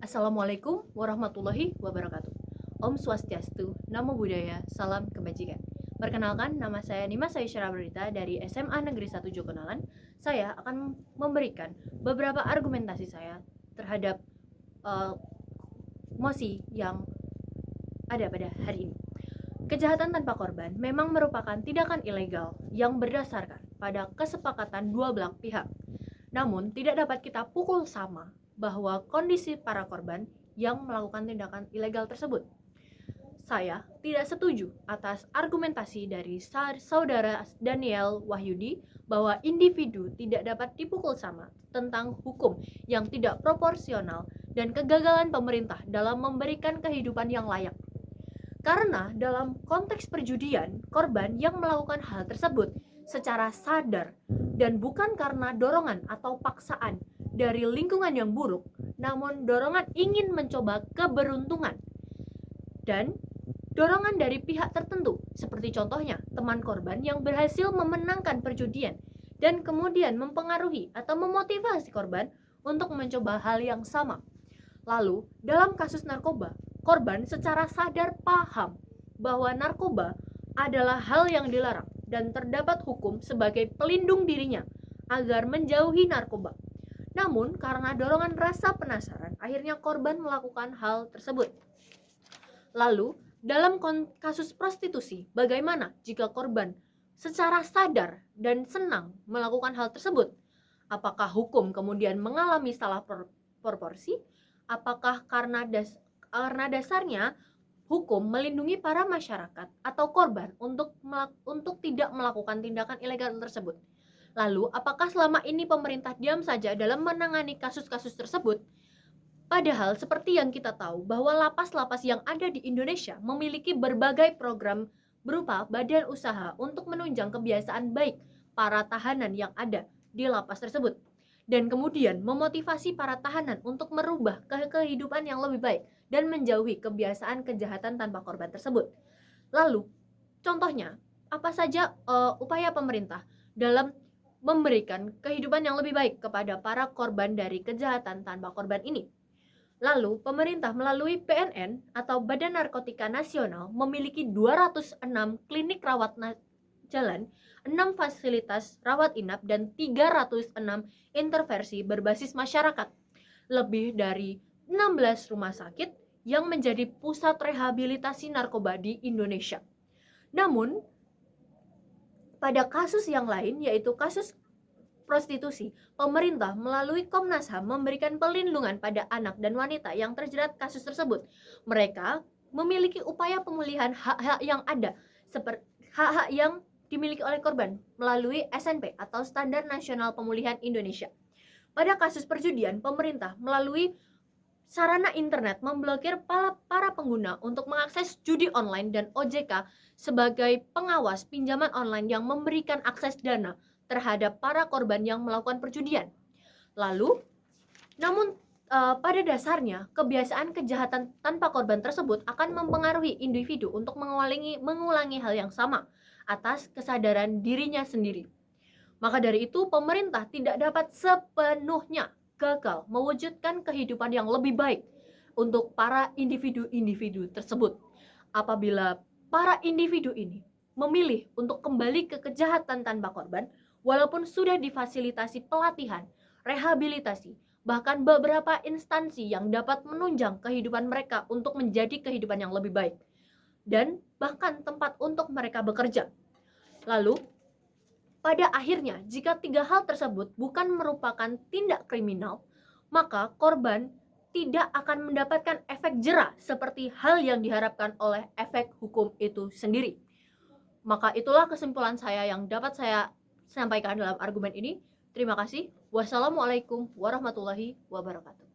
Assalamualaikum warahmatullahi wabarakatuh. Om Swastiastu, Namo Buddhaya, Salam Kebajikan. Perkenalkan, nama saya Nima Saisyara Berita dari SMA Negeri 1 Jogonalan. Saya akan memberikan beberapa argumentasi saya terhadap mosi yang ada pada hari ini. Kejahatan tanpa korban memang merupakan tindakan ilegal yang berdasarkan pada kesepakatan dua belah pihak. Namun, tidak dapat kita pukul sama bahwa kondisi para korban yang melakukan tindakan ilegal tersebut. Saya tidak setuju atas argumentasi dari saudara Daniel Wahyudi bahwa individu tidak dapat dipukul sama tentang hukum yang tidak proporsional dan kegagalan pemerintah dalam memberikan kehidupan yang layak. Karena dalam konteks perjudian, korban yang melakukan hal tersebut secara sadar dan bukan karena dorongan atau paksaan dari lingkungan yang buruk, namun dorongan ingin mencoba keberuntungan dan dorongan dari pihak tertentu, seperti contohnya teman korban yang berhasil memenangkan perjudian dan kemudian mempengaruhi atau memotivasi korban untuk mencoba hal yang sama. Lalu, dalam kasus narkoba, korban secara sadar paham bahwa narkoba adalah hal yang dilarang dan terdapat hukum sebagai pelindung dirinya agar menjauhi narkoba. Namun, karena dorongan rasa penasaran, akhirnya korban melakukan hal tersebut. Lalu, dalam kasus prostitusi, bagaimana jika korban secara sadar dan senang melakukan hal tersebut? Apakah hukum kemudian mengalami salah proporsi? Apakah karena dasarnya hukum melindungi para masyarakat atau korban untuk tidak melakukan tindakan ilegal tersebut? Lalu, apakah selama ini pemerintah diam saja dalam menangani kasus-kasus tersebut? Padahal seperti yang kita tahu bahwa lapas-lapas yang ada di Indonesia memiliki berbagai program berupa badan usaha untuk menunjang kebiasaan baik para tahanan yang ada di lapas tersebut. Dan kemudian memotivasi para tahanan untuk merubah kehidupan yang lebih baik dan menjauhi kebiasaan kejahatan tanpa korban tersebut. Lalu, contohnya, apa saja upaya pemerintah dalam memberikan kehidupan yang lebih baik kepada para korban dari kejahatan tanpa korban ini? Lalu, pemerintah melalui BNN atau Badan Narkotika Nasional memiliki 206 klinik rawat jalan, 6 fasilitas rawat inap, dan 306 intervensi berbasis masyarakat. Lebih dari 16 rumah sakit yang menjadi pusat rehabilitasi narkoba di Indonesia. Namun, pada kasus yang lain, yaitu kasus prostitusi, pemerintah melalui Komnas HAM memberikan perlindungan pada anak dan wanita yang terjerat kasus tersebut. Mereka memiliki upaya pemulihan hak-hak yang ada, seperti hak-hak yang dimiliki oleh korban melalui SNP atau Standar Nasional Pemulihan Indonesia. Pada kasus perjudian, pemerintah melalui sarana internet memblokir para pengguna untuk mengakses judi online dan OJK sebagai pengawas pinjaman online yang memberikan akses dana terhadap para korban yang melakukan perjudian. Lalu, namun pada dasarnya kebiasaan kejahatan tanpa korban tersebut akan mempengaruhi individu untuk mengulangi hal yang sama atas kesadaran dirinya sendiri. Maka dari itu, pemerintah tidak dapat sepenuhnya gagal mewujudkan kehidupan yang lebih baik untuk para individu-individu tersebut. Apabila para individu ini memilih untuk kembali ke kejahatan tanpa korban, walaupun sudah difasilitasi pelatihan, rehabilitasi, bahkan beberapa instansi yang dapat menunjang kehidupan mereka untuk menjadi kehidupan yang lebih baik, dan bahkan tempat untuk mereka bekerja. Lalu, pada akhirnya, jika tiga hal tersebut bukan merupakan tindak kriminal, maka korban tidak akan mendapatkan efek jera seperti hal yang diharapkan oleh efek hukum itu sendiri. Maka itulah kesimpulan saya yang dapat saya sampaikan dalam argumen ini. Terima kasih. Wassalamualaikum warahmatullahi wabarakatuh.